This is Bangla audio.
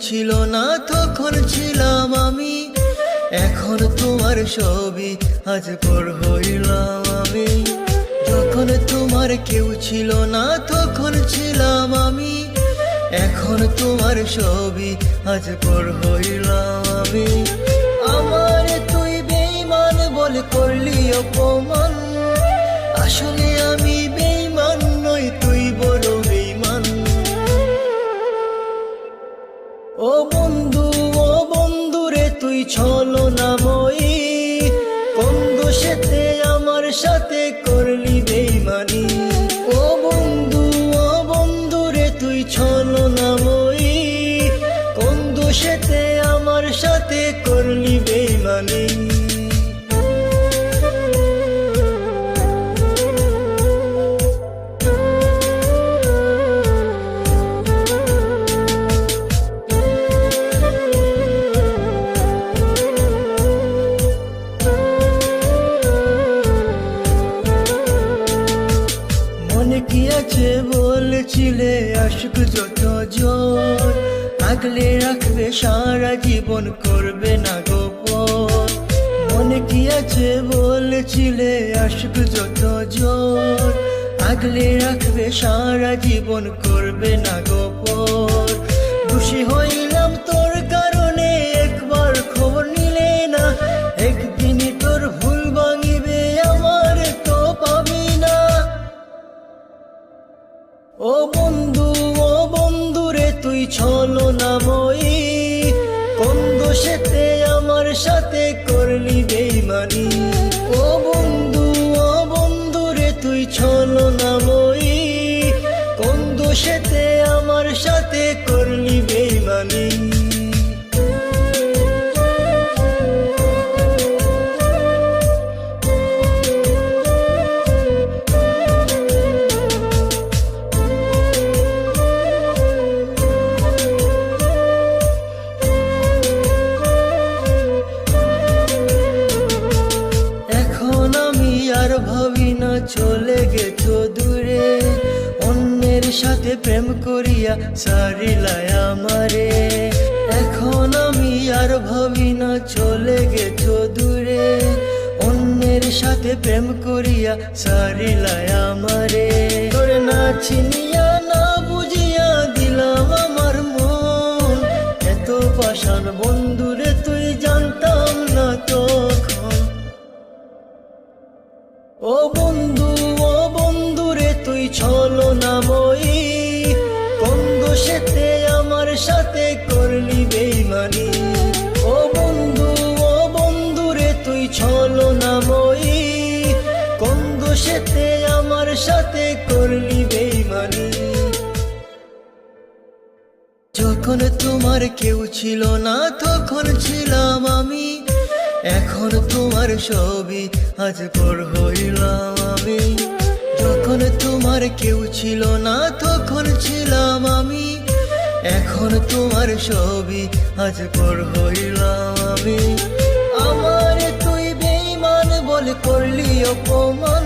ছিল না তখন ছিলাম আমি, এখন তোমার ছবি আজ পর হইলাম আমি। যখন তোমার কেউ ছিল না তখন ছিলাম আমি, এখন তোমার ছবি আজ পর হইলাম আমি। আমার তুই বেঈমান বলে করলি অপমান, আসলে আমি বেঈমান নই, তুই বড় বেঈমান। ও বন্ধু রে তুই ছলনাময়ী, কোন দোষেতে আমার সাথে করলি বেঈমানি। ও বন্ধু রে তুই ছলনাময়ী, কোন দোষেতে আমার সাথে করলি বেঈমানি। মনে কি আছে বলেছিলে আশুক যত জন, আগলে রাখবে সারা জীবন করবে না গোপন। মনে কি আছে বলেছিলে আশুক যত জন, আগলে রাখবে সারা জীবন করবে না গোপন। খুশি হইলাম তোর কারণে একবার খবর নিলে না, একদিনই তোর ভুল ভাঙিবে আমার তো পাবি না। ও বন্ধু রে তুই ছলনাময়ী, কোন দোষেতে আমার সাথে করলি বেঈমানি। ও বন্ধু রে তুই ছলনাময়ী, কোন দোষেতে আমার সাথে করলি বেঈমানি। আর ভাবি না চলে গেছো দূরে, অন্যের সাথে প্রেম করিয়া সারিলায় আমারে। এখন আমি আর ভাবি না চলে গেছো দূরে, অন্যের সাথে প্রেম করিয়া সারিলায় আমারে। তোরে না চিনিয়া না বুঝিয়া দিলাম আমার মন, এত পাষাণ বন্ধুরে তুই জানতাম না তখন। ও বন্ধু রে তুই ছলনাময়ী, কোন দোষেতে আমার সাথে করলি বেঈমানি। ও বন্ধু রে তুই ছলনাময়ী, কোন দোষেতে আমার সাথে করলি বেঈমানি। যখন তোমার কেউ ছিল না তখন ছিলাম আমি, এখন তোমার ছবি আজ পর হইলাম আমি। যখন তোমার কেউ ছিল না তখন ছিলাম আমি, এখন তোমার ছবি আজ পর হইলাম আমি। আমার তুই বেঈমান বলে করলি অপমান,